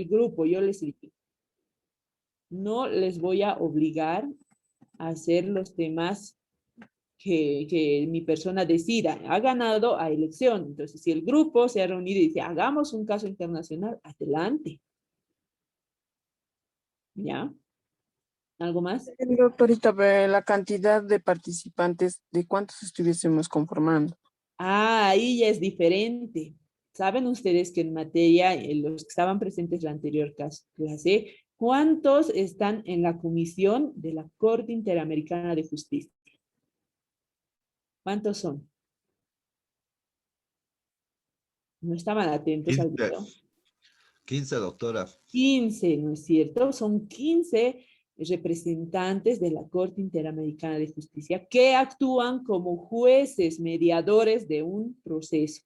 grupo, yo les dije, no les voy a obligar a hacer los temas que mi persona decida. Ha ganado a elección. Entonces, si el grupo se ha reunido y dice, hagamos un caso internacional, adelante. ¿Ya? ¿Algo más? Doctorita, la cantidad de participantes, ¿de cuántos estuviésemos conformando? Ah, ahí ya es diferente. Saben ustedes que en materia, los que estaban presentes en la anterior clase, ¿cuántos están en la comisión de la Corte Interamericana de Justicia? ¿Cuántos son? No estaban atentos al 15, video. 15, doctora. 15, ¿no es cierto? Son 15 representantes de la Corte Interamericana de Justicia que actúan como jueces mediadores de un proceso.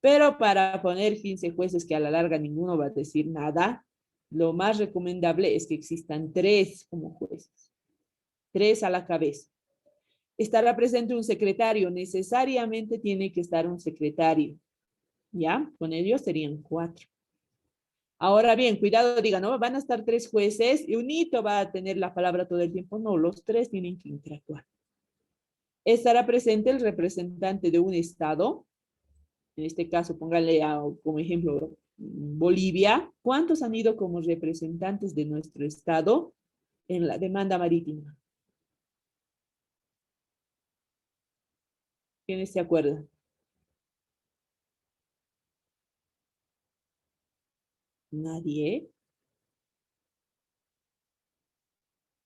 Pero para poner 15 jueces que a la larga ninguno va a decir nada, lo más recomendable es que existan 3 como jueces. 3 a la cabeza. Estará presente un secretario, necesariamente tiene que estar un secretario. ¿Ya? Con ellos serían 4. Ahora bien, cuidado, diga, no, van a estar 3 jueces y un hito va a tener la palabra todo el tiempo. No, los 3 tienen que interactuar. Estará presente el representante de un estado, en este caso, póngale como ejemplo Bolivia. ¿Cuántos han ido como representantes de nuestro estado en la demanda marítima? ¿Quiénes se acuerdan? Nadie.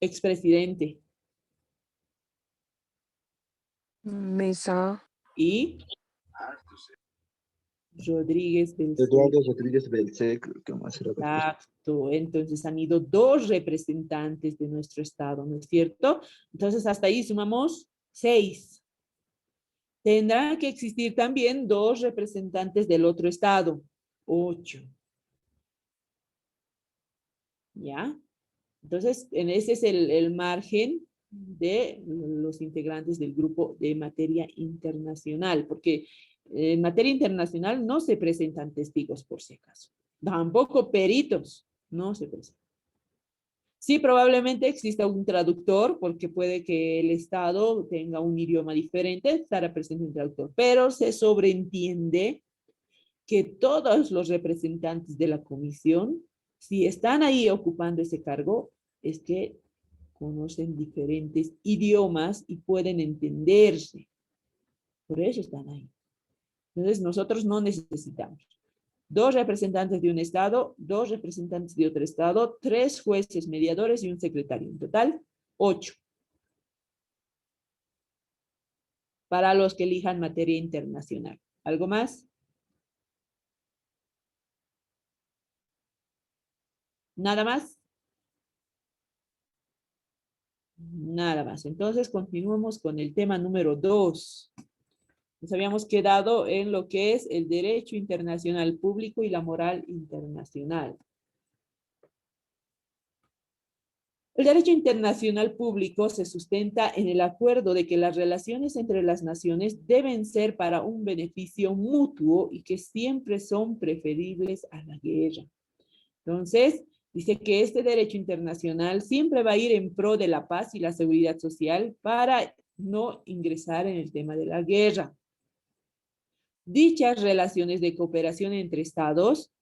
Expresidente. Mesa. Y Rodríguez del Eduardo Rodríguez Belcé, creo que más era. Exacto, entonces han ido 2 representantes de nuestro estado, ¿no es cierto? Entonces hasta ahí sumamos 6. Tendrán que existir también 2 representantes del otro estado, 8. ¿Ya? Entonces, ese es el margen de los integrantes del grupo de materia internacional, porque en materia internacional no se presentan testigos por si acaso, tampoco peritos, no se presentan. Sí, probablemente exista un traductor, porque puede que el Estado tenga un idioma diferente, estará presente un traductor, pero se sobreentiende que todos los representantes de la comisión, si están ahí ocupando ese cargo, es que conocen diferentes idiomas y pueden entenderse. Por eso están ahí. Entonces, nosotros no necesitamos 2 representantes de un estado, 2 representantes de otro estado, 3 jueces mediadores y un secretario. En total, 8. Para los que elijan materia internacional. ¿Algo más? ¿Nada más? Nada más. Entonces, continuamos con el tema número 2. Nos habíamos quedado en lo que es el derecho internacional público y la moral internacional. El derecho internacional público se sustenta en el acuerdo de que las relaciones entre las naciones deben ser para un beneficio mutuo y que siempre son preferibles a la guerra. Entonces, dice que este derecho internacional siempre va a ir en pro de la paz y la seguridad social para no ingresar en el tema de la guerra. Dichas relaciones de cooperación entre estados,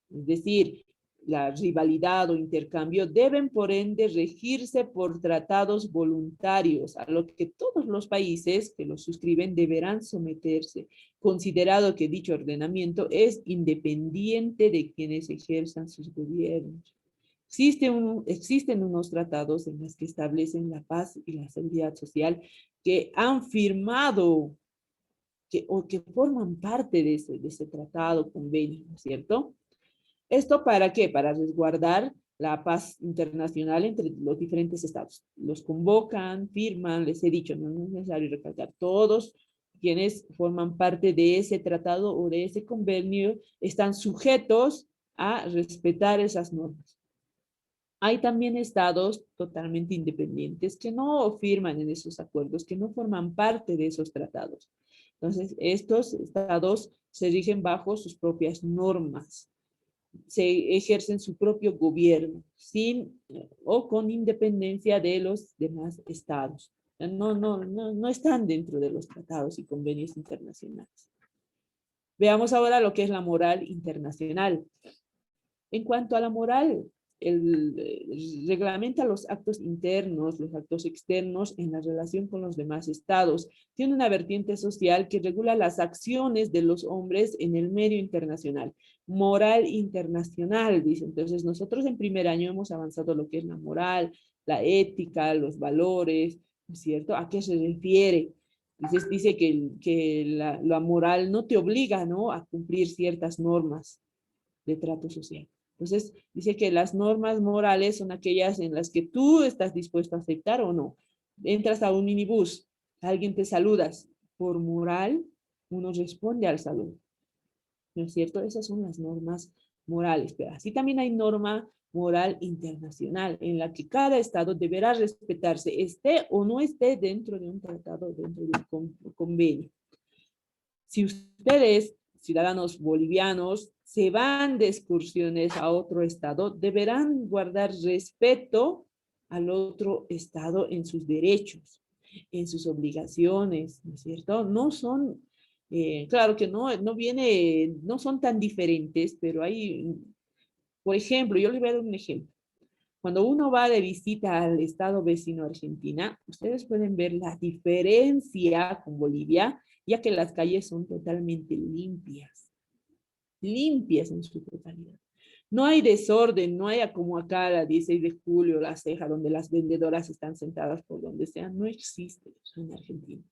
es decir, la rivalidad o intercambio, deben por ende regirse por tratados voluntarios, a lo que todos los países que los suscriben deberán someterse, considerado que dicho ordenamiento es independiente de quienes ejerzan sus gobiernos. Existen unos tratados en los que establecen la paz y la seguridad social que han firmado o que forman parte de ese tratado, convenio, ¿no es cierto? ¿Esto para qué? Para resguardar la paz internacional entre los diferentes estados. Los convocan, firman, les he dicho, no es necesario recalcar, todos quienes forman parte de ese tratado o de ese convenio están sujetos a respetar esas normas. Hay también estados totalmente independientes que no firman en esos acuerdos, que no forman parte de esos tratados. Entonces, estos estados se rigen bajo sus propias normas. se ejercen su propio gobierno, sin o con independencia de los demás estados. No están dentro de los tratados y convenios internacionales. Veamos ahora lo que es la moral internacional. En cuanto a la moral, reglamenta los actos internos, los actos externos en la relación con los demás estados. Tiene una vertiente social que regula las acciones de los hombres en el medio internacional. Moral internacional, dice. Entonces, nosotros en primer año hemos avanzado lo que es la moral, la ética, los valores, ¿no es cierto? ¿A qué se refiere? Entonces, dice que la moral no te obliga, ¿no?, a cumplir ciertas normas de trato social. Entonces, dice que las normas morales son aquellas en las que tú estás dispuesto a aceptar o no. Entras a un minibús, alguien te saludas. Por moral, uno responde al saludo. ¿No es cierto? Esas son las normas morales. Pero así también hay norma moral internacional, en la que cada estado deberá respetarse, esté o no esté dentro de un tratado, dentro de un convenio. Si ustedes, ciudadanos bolivianos, se van de excursiones a otro estado, deberán guardar respeto al otro estado en sus derechos, en sus obligaciones, ¿no es cierto? No son, claro que no son tan diferentes, pero hay, por ejemplo, yo les voy a dar un ejemplo. Cuando uno va de visita al estado vecino Argentina, ustedes pueden ver la diferencia con Bolivia, ya que las calles son totalmente limpias en su totalidad. No hay desorden, no hay como acá la 16 de julio, la Ceja, donde las vendedoras están sentadas por donde sea, no existe eso en Argentina.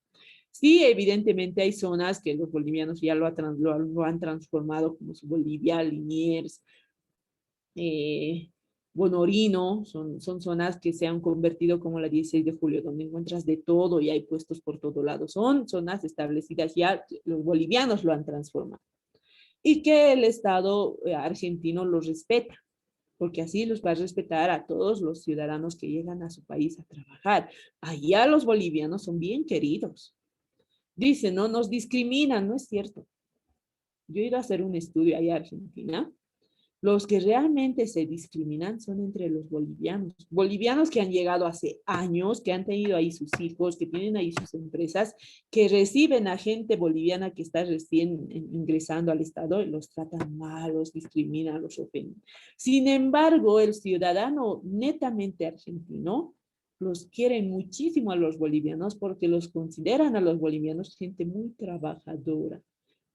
Sí, evidentemente hay zonas que los bolivianos ya lo han transformado, como su Bolivia, Liniers, Bonorino, son zonas que se han convertido como la 16 de julio, donde encuentras de todo y hay puestos por todo lado. Son zonas establecidas ya, los bolivianos lo han transformado. Y que el Estado argentino los respeta, porque así los va a respetar a todos los ciudadanos que llegan a su país a trabajar. Allá los bolivianos son bien queridos. Dicen, no nos discriminan, no es cierto. Yo he ido a hacer un estudio allá en Argentina. Los que realmente se discriminan son entre los bolivianos. Bolivianos que han llegado hace años, que han tenido ahí sus hijos, que tienen ahí sus empresas, que reciben a gente boliviana que está recién ingresando al Estado y los tratan mal, los discriminan, los ofenden. Sin embargo, el ciudadano netamente argentino los quiere muchísimo a los bolivianos porque los consideran a los bolivianos gente muy trabajadora,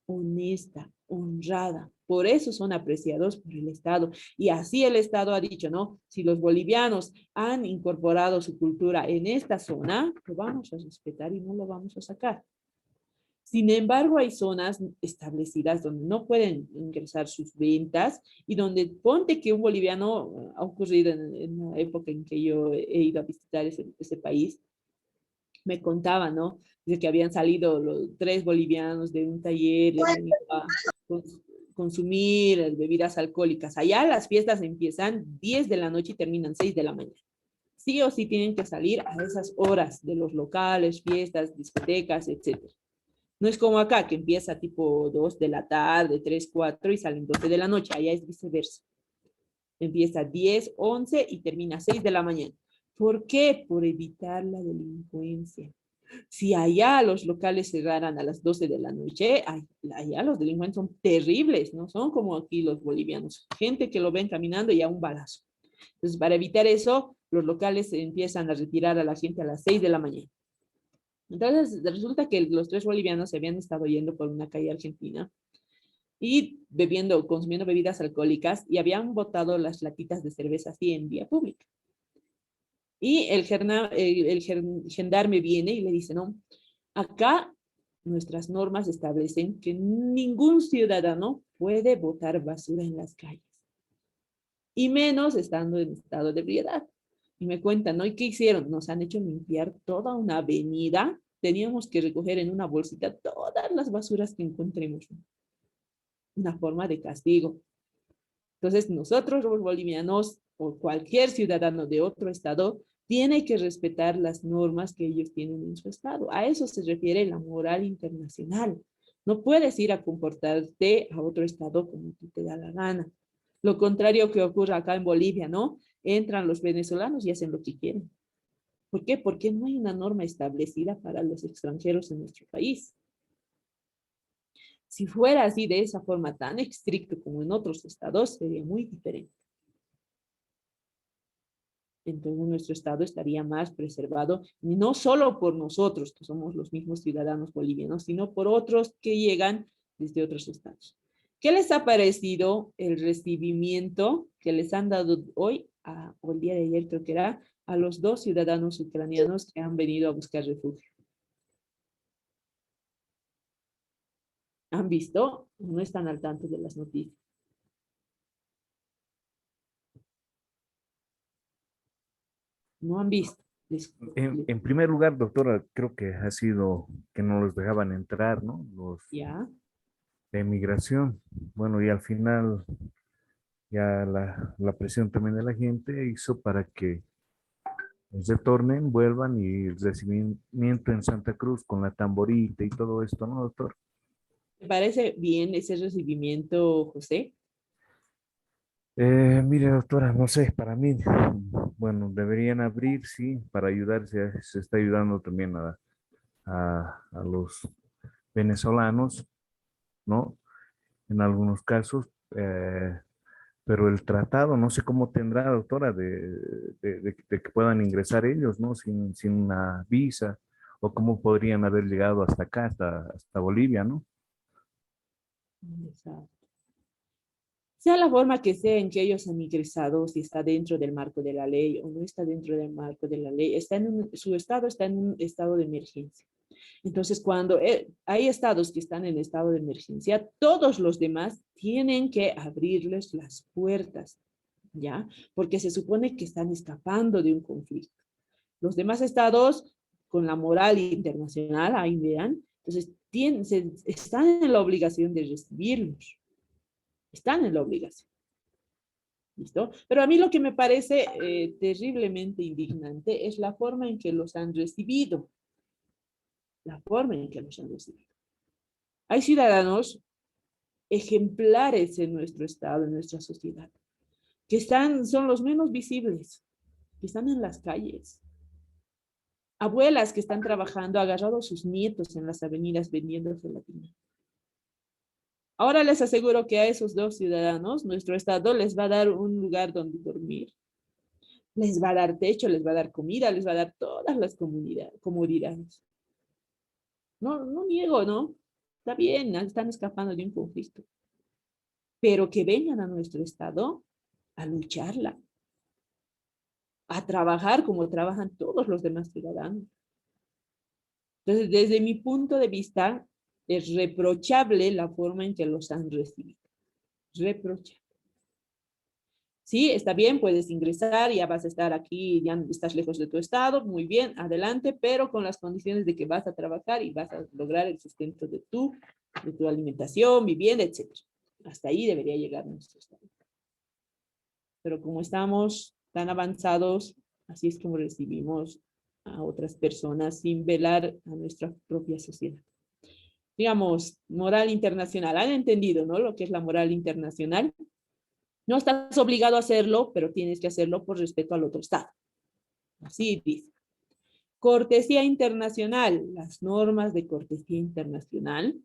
honesta, honrada. Por eso son apreciados por el Estado. Y así el Estado ha dicho, ¿no? Si los bolivianos han incorporado su cultura en esta zona, lo vamos a respetar y no lo vamos a sacar. Sin embargo, hay zonas establecidas donde no pueden ingresar sus ventas y donde ponte que un boliviano, ha ocurrido en la época en que yo he ido a visitar ese país, me contaba, ¿no? De que habían salido los 3 bolivianos de un taller y habían ido a consumir bebidas alcohólicas. Allá las fiestas empiezan 10 de la noche y terminan 6 de la mañana. Sí o sí tienen que salir a esas horas de los locales, fiestas, discotecas, etc. No es como acá, que empieza tipo 2 de la tarde, 3, 4 y salen 12 de la noche. Allá es viceversa. Empieza 10, 11 y termina 6 de la mañana. ¿Por qué? Por evitar la delincuencia. Si allá los locales cerraran a las 12 de la noche, allá los delincuentes son terribles, no son como aquí los bolivianos. Gente que lo ven caminando y a un balazo. Entonces, para evitar eso, los locales se empiezan a retirar a la gente a las 6 de la mañana. Entonces, resulta que los 3 bolivianos se habían estado yendo por una calle argentina y consumiendo bebidas alcohólicas y habían botado las latitas de cerveza así en vía pública. Y el gendarme viene y le dice, no, acá nuestras normas establecen que ningún ciudadano puede botar basura en las calles. Y menos estando en estado de ebriedad. Y me cuentan, ¿no? ¿Y qué hicieron? Nos han hecho limpiar toda una avenida. Teníamos que recoger en una bolsita todas las basuras que encontremos. Una forma de castigo. Entonces, nosotros los bolivianos o cualquier ciudadano de otro estado tiene que respetar las normas que ellos tienen en su estado. A eso se refiere la moral internacional. No puedes ir a comportarte a otro estado como tú te da la gana. Lo contrario que ocurre acá en Bolivia, ¿no? Entran los venezolanos y hacen lo que quieren. ¿Por qué? Porque no hay una norma establecida para los extranjeros en nuestro país. Si fuera así, de esa forma tan estricto como en otros estados, sería muy diferente. Entonces nuestro estado estaría más preservado, no solo por nosotros, que somos los mismos ciudadanos bolivianos, sino por otros que llegan desde otros estados. ¿Qué les ha parecido el recibimiento que les han dado hoy, o el día de ayer creo que era, a los 2 ciudadanos ucranianos que han venido a buscar refugio? ¿Han visto? No están al tanto de las noticias. No han visto. En primer lugar, doctora, creo que ha sido que no los dejaban entrar, ¿no? Los Ya. de migración. Bueno, y al final ya la presión también de la gente hizo para que retornen, vuelvan y el recibimiento en Santa Cruz con la tamborita y todo esto, ¿no, doctor? ¿Te parece bien ese recibimiento, José? Mire, doctora, no sé, para mí, bueno, deberían abrir, sí, para ayudarse, se está ayudando también a los venezolanos, ¿no? En algunos casos, pero el tratado, no sé cómo tendrá, doctora, de que puedan ingresar ellos, ¿no? Sin una visa, o cómo podrían haber llegado hasta acá, hasta Bolivia, ¿no? Exacto. Sea la forma que sea en que ellos han ingresado, si está dentro del marco de la ley o no está dentro del marco de la ley, su estado está en un estado de emergencia. Entonces, cuando hay estados que están en estado de emergencia, todos los demás tienen que abrirles las puertas, ¿ya? Porque se supone que están escapando de un conflicto. Los demás estados, con la moral internacional, ahí vean, entonces están en la obligación de recibirlos. Están en la obligación. ¿Listo? Pero a mí lo que me parece terriblemente indignante es la forma en que los han recibido. La forma en que los han recibido. Hay ciudadanos ejemplares en nuestro estado, en nuestra sociedad, que son los menos visibles, que están en las calles. Abuelas que están trabajando, agarrado a sus nietos en las avenidas vendiendo gelatina. Ahora les aseguro que a esos 2 ciudadanos, nuestro estado les va a dar un lugar donde dormir. Les va a dar techo, les va a dar comida, les va a dar todas las comodidades. No niego, ¿no? Está bien, están escapando de un conflicto. Pero que vengan a nuestro estado a lucharla, a trabajar como trabajan todos los demás ciudadanos. Entonces, desde mi punto de vista, es reprochable la forma en que los han recibido. Reprochable. Sí, está bien, puedes ingresar, ya vas a estar aquí, ya estás lejos de tu estado, muy bien, adelante, pero con las condiciones de que vas a trabajar y vas a lograr el sustento de tu alimentación, vivienda, etc. Hasta ahí debería llegar nuestro estado. Pero como estamos tan avanzados, así es como recibimos a otras personas sin velar a nuestra propia sociedad. Digamos, moral internacional. ¿Han entendido, no? Lo que es la moral internacional. No estás obligado a hacerlo, pero tienes que hacerlo por respeto al otro Estado. Así dice. Cortesía internacional. Las normas de cortesía internacional.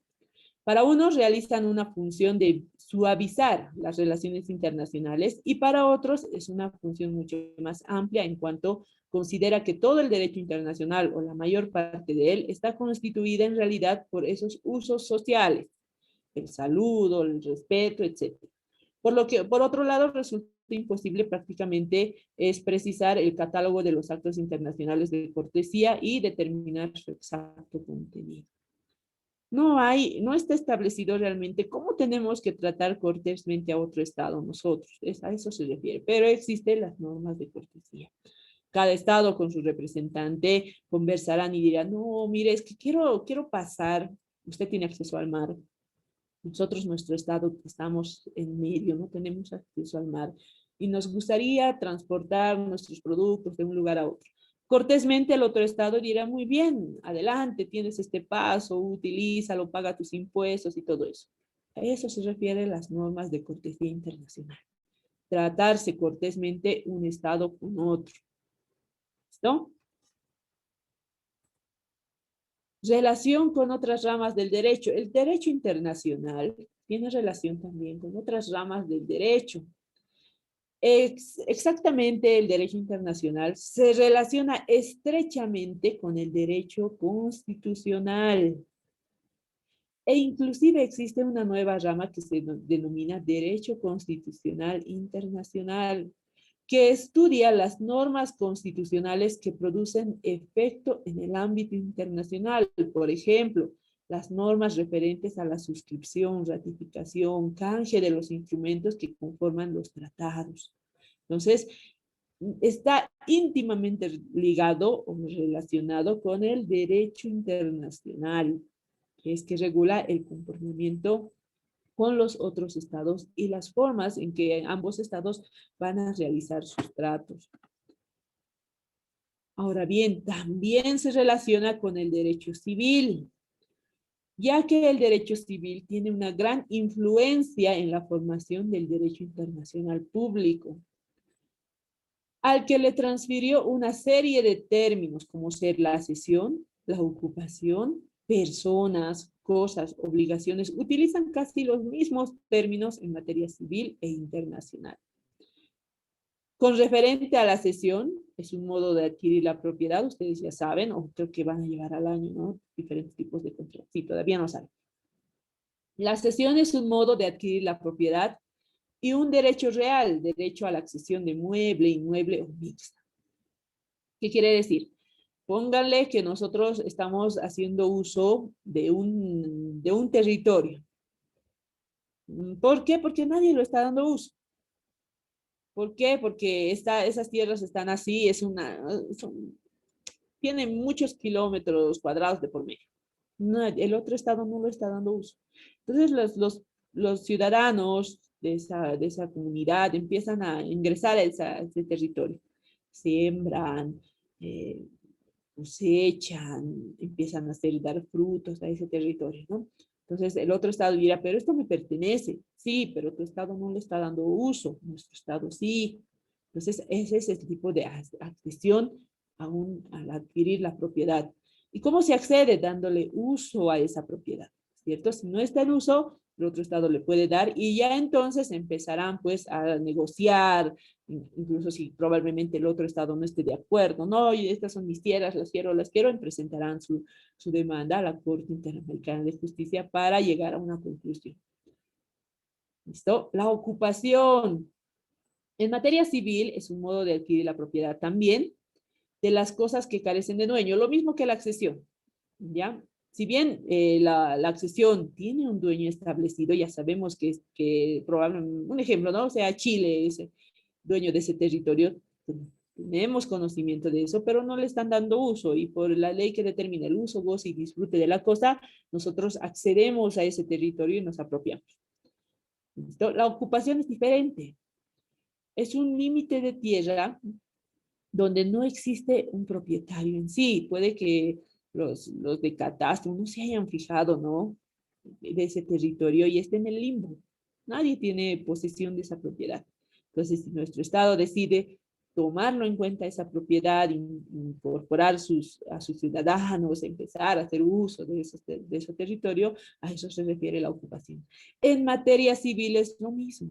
Para unos realizan una función de suavizar las relaciones internacionales y para otros es una función mucho más amplia en cuanto considera que todo el derecho internacional o la mayor parte de él está constituida en realidad por esos usos sociales, el saludo, el respeto, etc. Por lo que, por otro lado, resulta imposible prácticamente es precisar el catálogo de los actos internacionales de cortesía y determinar su exacto contenido. No está establecido realmente cómo tenemos que tratar cortésmente a otro estado nosotros, a eso se refiere, pero existen las normas de cortesía. Cada estado con su representante conversarán y dirán, no, mire, es que quiero pasar, usted tiene acceso al mar, nosotros, nuestro estado, estamos en medio, no tenemos acceso al mar y nos gustaría transportar nuestros productos de un lugar a otro. Cortésmente el otro estado dirá, muy bien, adelante, tienes este paso, utilízalo, paga tus impuestos y todo eso. A eso se refieren las normas de cortesía internacional. tratarse cortésmente un estado con otro. ¿Listo? Relación con otras ramas del derecho. El derecho internacional tiene relación también con otras ramas del derecho. Exactamente, el derecho internacional se relaciona estrechamente con el derecho constitucional. E inclusive existe una nueva rama que se denomina Derecho Constitucional Internacional, que estudia las normas constitucionales que producen efecto en el ámbito internacional. Por ejemplo, las normas referentes a la suscripción, ratificación, canje de los instrumentos que conforman los tratados. Entonces, está íntimamente ligado o relacionado con el derecho internacional, que es que regula el comportamiento con los otros estados y las formas en que ambos estados van a realizar sus tratos. Ahora bien, también se relaciona con el derecho civil, ya que el derecho civil tiene una gran influencia en la formación del derecho internacional público, al que le transfirió una serie de términos como ser la cesión, la ocupación, personas, cosas, obligaciones, utilizan casi los mismos términos en materia civil e internacional. Con referente a la cesión, es un modo de adquirir la propiedad, ustedes ya saben, o creo que van a llevar al año, ¿no? Diferentes tipos de contratos, sí, todavía no saben. La cesión es un modo de adquirir la propiedad y un derecho real, derecho a la accesión de mueble, inmueble o mixta. ¿Qué quiere decir? Pónganle que nosotros estamos haciendo uso de un territorio. ¿Por qué? Porque nadie lo está dando uso. ¿Por qué? Porque esas tierras están así, tienen muchos kilómetros cuadrados de por medio. No, el otro estado no lo está dando uso. Entonces los ciudadanos de esa comunidad empiezan a ingresar a ese territorio. Siembran, cosechan, empiezan a dar frutos a ese territorio, ¿no? Entonces el otro estado dirá, pero esto me pertenece. Sí, pero tu estado no le está dando uso, nuestro estado sí. Entonces ese es el tipo de accesión al adquirir la propiedad. ¿Y cómo se accede? Dándole uso a esa propiedad, ¿cierto? Si no está en uso, el otro estado le puede dar y ya entonces empezarán pues a negociar, incluso si probablemente el otro estado no esté de acuerdo, no, y estas son mis tierras, las quiero, y presentarán su demanda a la Corte Interamericana de Justicia para llegar a una conclusión. ¿Listo? La ocupación. En materia civil es un modo de adquirir la propiedad también de las cosas que carecen de dueño, lo mismo que la accesión, ¿ya? Si bien la accesión tiene un dueño establecido, ya sabemos que probablemente, un ejemplo, ¿no? O sea, Chile es dueño de ese territorio, tenemos conocimiento de eso, pero no le están dando uso y por la ley que determina el uso, goce y disfrute de la cosa, nosotros accedemos a ese territorio y nos apropiamos. ¿Listo? La ocupación es diferente. Es un límite de tierra donde no existe un propietario en sí. Puede que los de catastro no se hayan fijado, ¿no? De ese territorio y estén en el limbo. Nadie tiene posesión de esa propiedad. Entonces, si nuestro Estado decide tomarlo en cuenta esa propiedad, incorporar a sus ciudadanos, empezar a hacer uso de ese territorio, a eso se refiere la ocupación. En materia civil es lo mismo.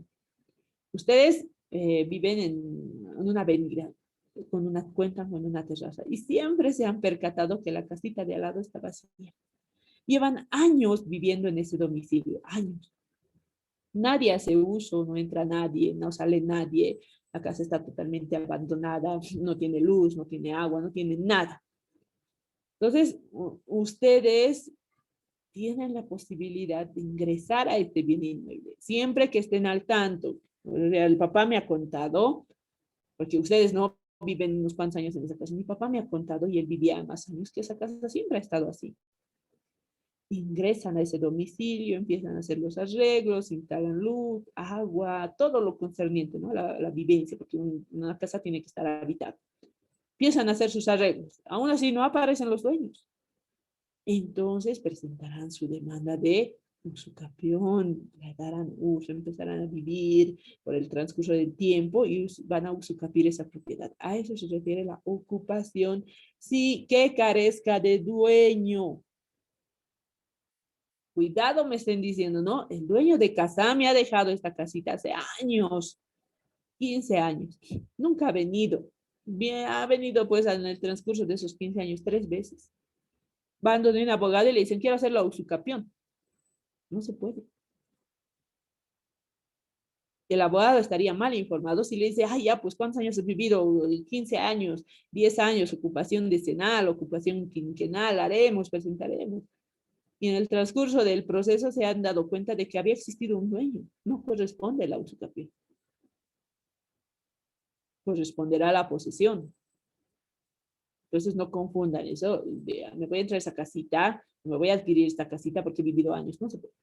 Ustedes viven en una avenida, cuentan con una terraza y siempre se han percatado que la casita de al lado está vacía. Llevan años viviendo en ese domicilio, años. Nadie hace uso, no entra nadie, no sale nadie, la casa está totalmente abandonada, no tiene luz, no tiene agua, no tiene nada. Entonces, ustedes tienen la posibilidad de ingresar a este bien inmueble, siempre que estén al tanto. El papá me ha contado, porque ustedes no viven unos cuantos años en esa casa, mi papá me ha contado y él vivía más años que esa casa siempre ha estado así. Ingresan a ese domicilio, empiezan a hacer los arreglos, instalan luz, agua, todo lo concerniente, ¿no? La vivencia, porque una casa tiene que estar habitada. Empiezan a hacer sus arreglos. Aún así no aparecen los dueños. Entonces presentarán su demanda de usucapión, le darán uso, empezarán a vivir por el transcurso del tiempo y van a usucapir esa propiedad. A eso se refiere la ocupación, sí, que carezca de dueño. Cuidado, me estén diciendo, ¿no? El dueño de casa me ha dejado esta casita hace años, 15 años. Nunca ha venido. Bien, ha venido pues en el transcurso de esos 15 años 3 veces. Van donde un abogado y le dicen, quiero hacerlo a usucapión. No se puede. El abogado estaría mal informado si le dice, ay, ya, pues, ¿cuántos años has vivido? 15 años, 10 años, ocupación decenal, ocupación quinquenal, haremos, presentaremos. Y en el transcurso del proceso se han dado cuenta de que había existido un dueño. No corresponde la usucapión. Corresponderá a la posesión. Entonces no confundan eso. Me voy a entrar a esa casita, me voy a adquirir esta casita porque he vivido años. No se puede.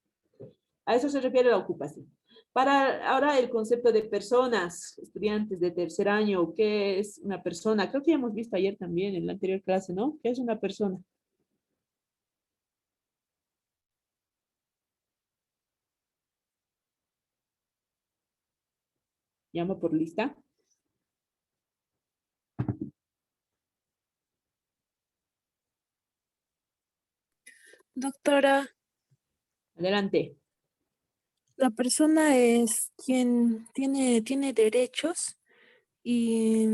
A eso se refiere la ocupación. Para ahora el concepto de personas, estudiantes de tercer año, ¿qué es una persona? Creo que ya hemos visto ayer también en la anterior clase, ¿no? ¿Qué es una persona? Llamo por lista. Doctora, Adelante. la persona es quien tiene derechos y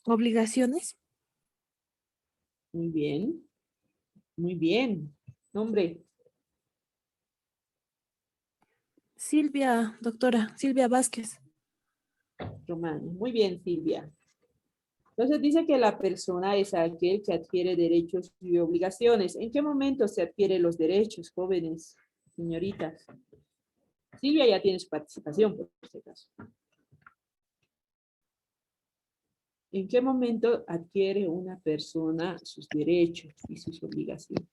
obligaciones. Muy bien. Muy bien. Nombre. Silvia, doctora, Silvia Vázquez. Romano. Muy bien, Silvia. Entonces dice que la persona es aquel que adquiere derechos y obligaciones. ¿En qué momento se adquieren los derechos, jóvenes, señoritas? Silvia ya tiene su participación, por este caso. ¿En qué momento adquiere una persona sus derechos y sus obligaciones?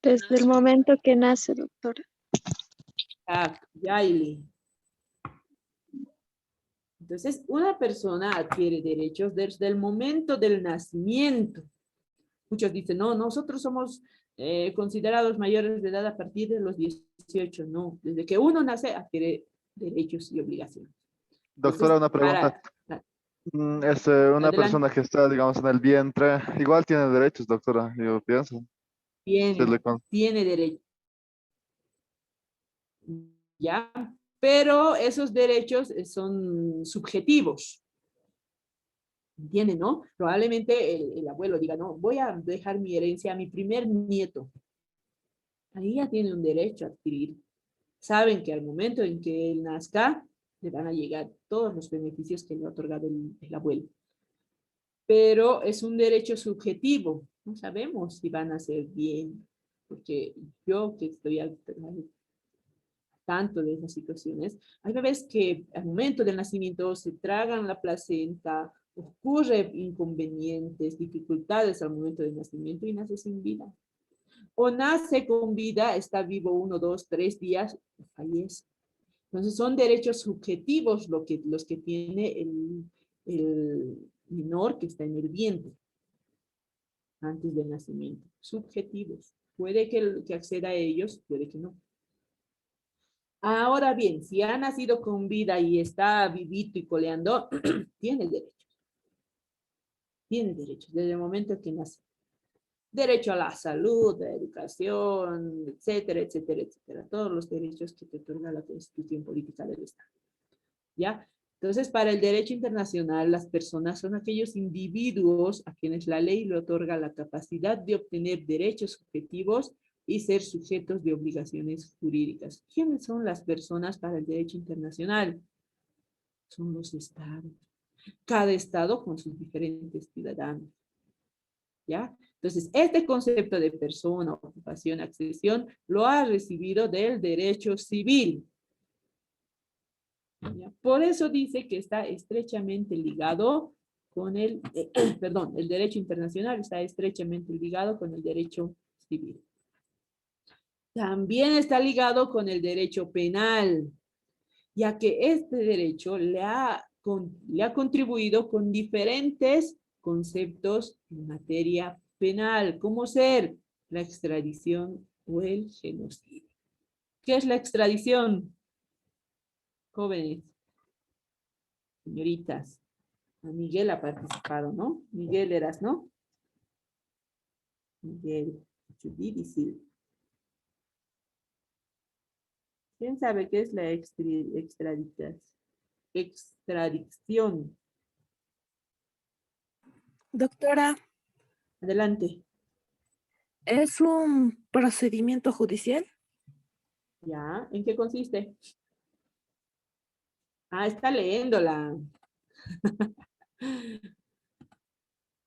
Desde el momento que nace, doctora. Ah, Yaili. Entonces, una persona adquiere derechos desde el momento del nacimiento. Muchos dicen, no, nosotros somos considerados mayores de edad a partir de los 18. No, desde que uno nace adquiere derechos y obligaciones. Doctora, Entonces, una pregunta. Una Adelante. persona que está, digamos, en el vientre, igual tiene derechos, doctora, yo pienso. Tiene derecho. ¿Ya? Pero esos derechos son subjetivos. ¿Entienden, no? Probablemente el abuelo diga, no, voy a dejar mi herencia a mi primer nieto. Ahí ya tiene un derecho a adquirir. Saben que al momento en que él nazca, le van a llegar todos los beneficios que le ha otorgado el abuelo. Pero es un derecho subjetivo. No sabemos si van a ser bien, porque yo que estoy al tanto de esas situaciones, hay bebés que al momento del nacimiento se tragan la placenta, ocurre inconvenientes, dificultades al momento del nacimiento y nace sin vida. O nace con vida, está vivo 1, 2, 3 días, fallece. Entonces son derechos subjetivos los que tiene el menor que está en el vientre antes del nacimiento. Subjetivos. Puede que acceda a ellos, puede que no. Ahora bien, si ha nacido con vida y está vivito y coleando, tiene derechos. Tiene derechos desde el momento que nace. Derecho a la salud, a la educación, etcétera, etcétera, etcétera. Todos los derechos que te otorga la Constitución Política del Estado. ¿Ya? Entonces, para el derecho internacional, las personas son aquellos individuos a quienes la ley le otorga la capacidad de obtener derechos subjetivos y ser sujetos de obligaciones jurídicas. ¿Quiénes son las personas para el derecho internacional? Son los estados. Cada estado con sus diferentes ciudadanos. ¿Ya? Entonces, este concepto de persona, ocupación, accesión, lo ha recibido del derecho civil. ¿Ya? Por eso dice que está estrechamente ligado con el derecho internacional está estrechamente ligado con el derecho civil. También está ligado con el derecho penal, ya que este derecho le ha contribuido con diferentes conceptos en materia penal, como ser la extradición o el genocidio. ¿Qué es la extradición? Jóvenes, señoritas. Miguel ha participado, ¿no? Miguel eras, ¿no? Miguel, difícil. ¿Quién sabe qué es la extradición? Doctora, Adelante. ¿es un procedimiento judicial? ¿Ya? ¿En qué consiste? Ah, está leyéndola.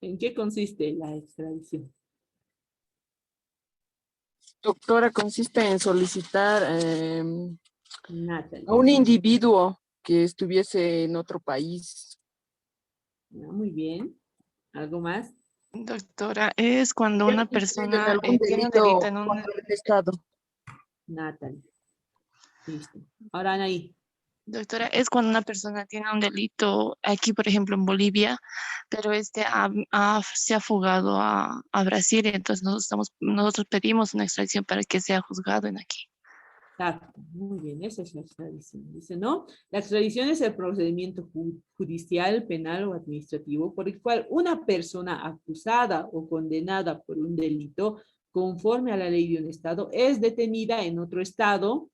¿En qué consiste la extradición? Doctora, consiste en solicitar Natalie. a un individuo que estuviese en otro país. Ya, muy bien. ¿Algo más? Doctora, es cuando una persona algún tiene un delito delito en un... contra el Estado. Natalie. Listo. Ahora, Anaí. Doctora, es cuando una persona tiene un delito aquí, por ejemplo, en Bolivia, pero se ha fugado a Brasil, y entonces nosotros pedimos una extradición para que sea juzgado en aquí. Exacto. Muy bien, esa es la extradición. Dice, ¿no? La extradición es el procedimiento judicial, penal o administrativo por el cual una persona acusada o condenada por un delito conforme a la ley de un estado es detenida en otro estado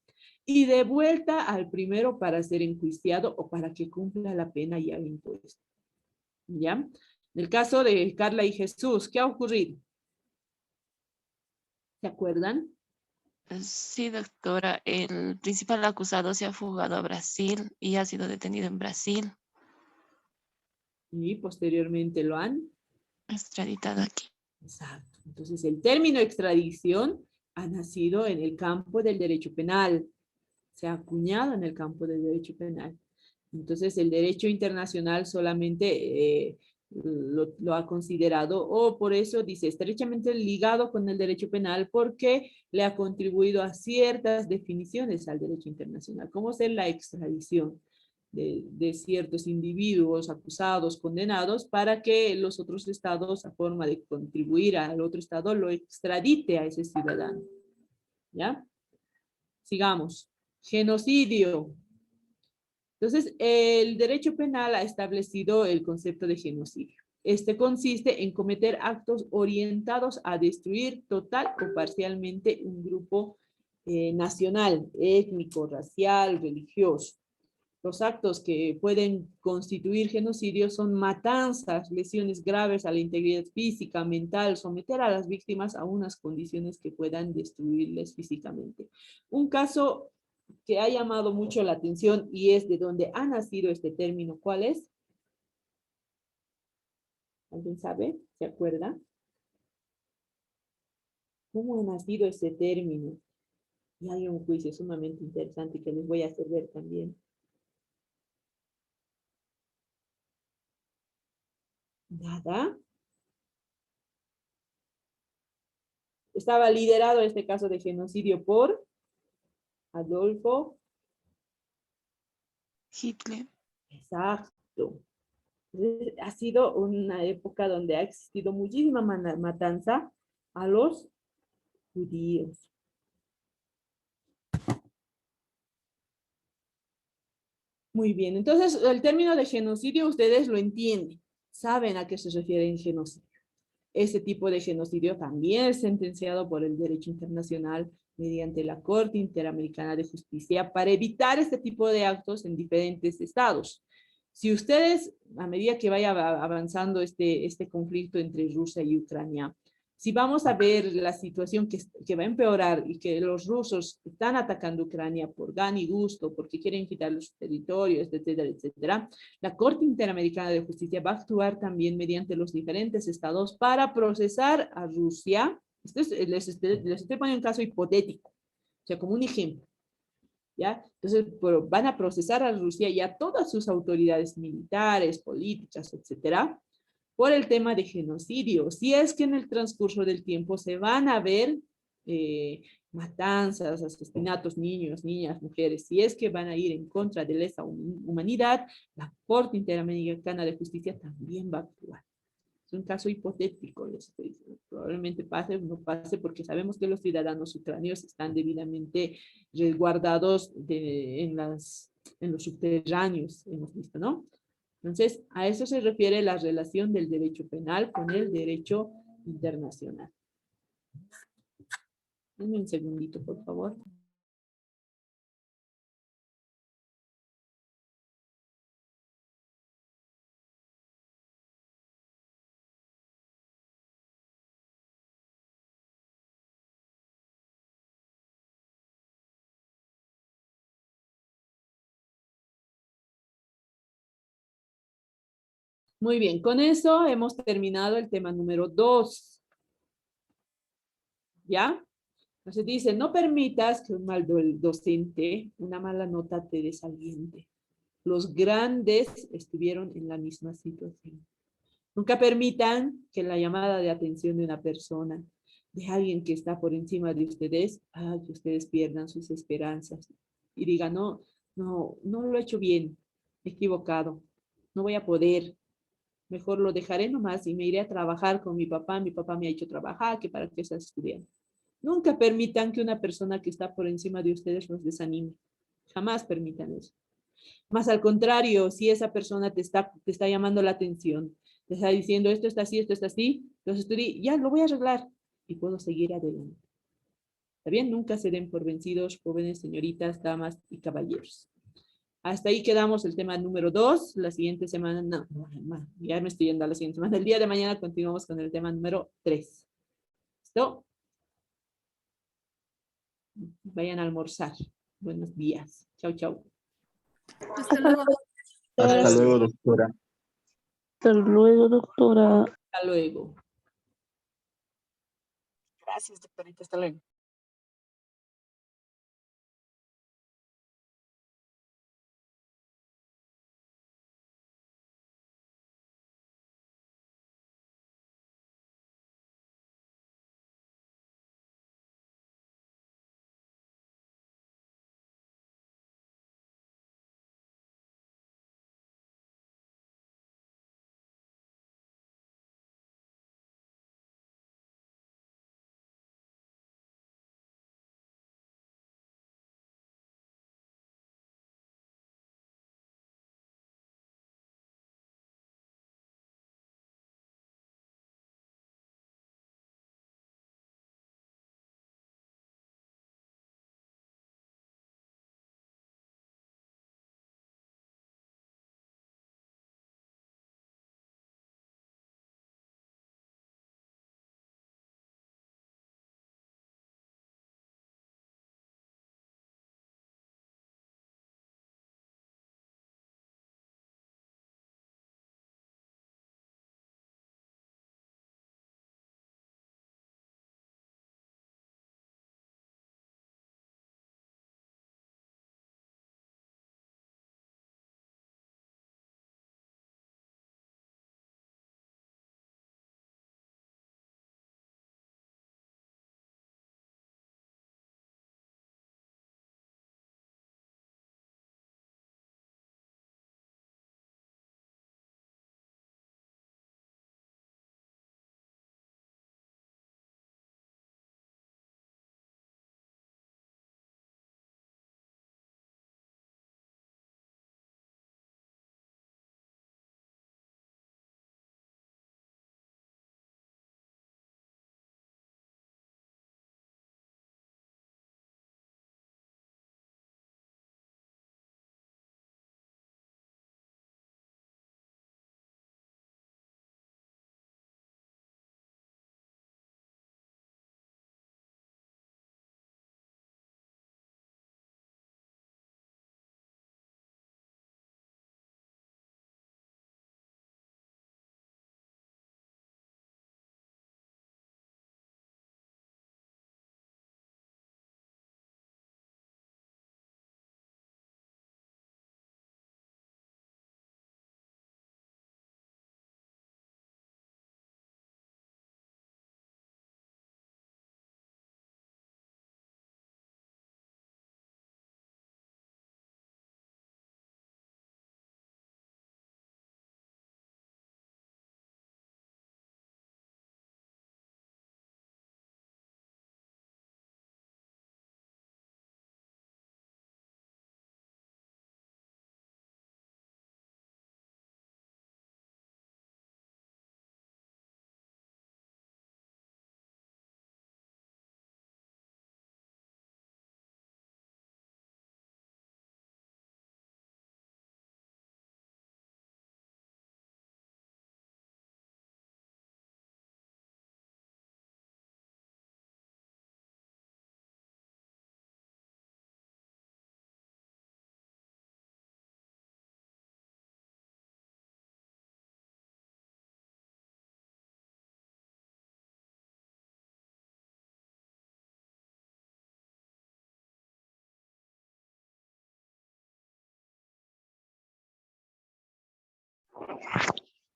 y devuelta al primero para ser enjuiciado o para que cumpla la pena ya impuesta. ¿Ya? En el caso de Carla y Jesús, ¿qué ha ocurrido? ¿Se acuerdan? Sí, doctora, el principal acusado se ha fugado a Brasil y ha sido detenido en Brasil, Y posteriormente lo han. extraditado aquí. Exacto. Entonces, el término extradición ha nacido en el campo del derecho penal. Se ha acuñado en el campo del derecho penal. Entonces, el derecho internacional solamente lo ha considerado, o por eso dice estrechamente ligado con el derecho penal, porque le ha contribuido a ciertas definiciones al derecho internacional, como ser la extradición de ciertos individuos acusados, condenados, para que los otros estados, a forma de contribuir al otro estado, lo extradite a ese ciudadano. ¿Ya? Sigamos. Genocidio. Entonces, el derecho penal ha establecido el concepto de genocidio. Este consiste en cometer actos orientados a destruir total o parcialmente un grupo nacional, étnico, racial, religioso. Los actos que pueden constituir genocidio son matanzas, lesiones graves a la integridad física, mental, someter a las víctimas a unas condiciones que puedan destruirles físicamente. Un caso que ha llamado mucho la atención y es de donde ha nacido este término, ¿cuál es? ¿Alguien sabe? ¿Se acuerda? ¿Cómo ha nacido ese término? Y hay un juicio sumamente interesante que les voy a hacer ver también. Nada. Estaba liderado este caso de genocidio por Adolfo. Hitler. Exacto. Ha sido una época donde ha existido muchísima matanza a los judíos. Muy bien, entonces el término de genocidio ustedes lo entienden, saben a qué se refiere en genocidio. Este tipo de genocidio también es sentenciado por el derecho internacional mediante la Corte Interamericana de Justicia para evitar este tipo de actos en diferentes estados. Si ustedes, a medida que vaya avanzando este conflicto entre Rusia y Ucrania, si vamos a ver la situación que va a empeorar y que los rusos están atacando Ucrania por gana y gusto, porque quieren quitar los territorios, etcétera, etcétera, la Corte Interamericana de Justicia va a actuar también mediante los diferentes estados para procesar a Rusia. Les estoy poniendo un caso hipotético, o sea, como un ejemplo. ¿Ya? Entonces, van a procesar a Rusia y a todas sus autoridades militares, políticas, etcétera, por el tema de genocidio. Si es que en el transcurso del tiempo se van a ver matanzas, asesinatos, niños, niñas, mujeres, si es que van a ir en contra de esa humanidad, la Corte Interamericana de Justicia también va a actuar. Es un caso hipotético, les estoy diciendo. Probablemente pase o no pase porque sabemos que los ciudadanos ucranianos están debidamente resguardados en los subterráneos, hemos visto, ¿no? Entonces, a eso se refiere la relación del derecho penal con el derecho internacional. Denme un segundito, por favor. Muy bien, con eso hemos terminado el tema número 2. ¿Ya? Entonces dice, no permitas que un mal docente, una mala nota te desaliente. Los grandes estuvieron en la misma situación. Nunca permitan que la llamada de atención de una persona, de alguien que está por encima de ustedes, que ustedes pierdan sus esperanzas y digan, no lo he hecho bien, he equivocado, no voy a poder, mejor lo dejaré nomás y me iré a trabajar con mi papá me ha hecho trabajar, que para qué estás estudiando. Nunca permitan que una persona que está por encima de ustedes los desanime, jamás permitan eso. Más al contrario, si esa persona te está llamando la atención, te está diciendo esto está así, entonces tú di, ya lo voy a arreglar y puedo seguir adelante. ¿Está bien? Nunca se den por vencidos, jóvenes, señoritas, damas y caballeros. Hasta ahí quedamos el tema número 2. La siguiente semana, ya me estoy yendo a la siguiente semana. El día de mañana continuamos con el tema número 3. ¿Listo? Vayan a almorzar. Buenos días. Chau, chau. Hasta luego. Hasta luego, doctora. Hasta luego, doctora. Hasta luego. Gracias, doctorita. Hasta luego.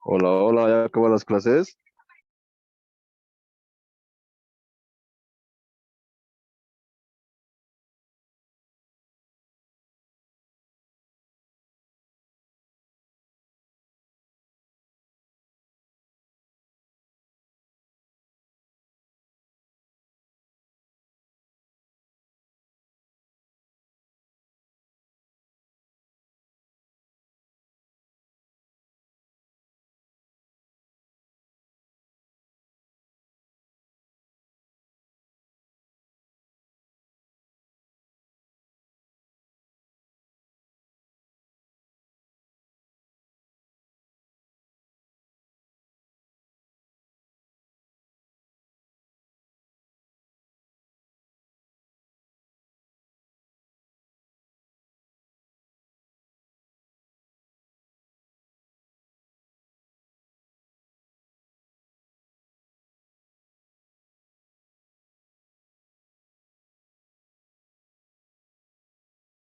Hola, hola, ¿ya acaban las clases?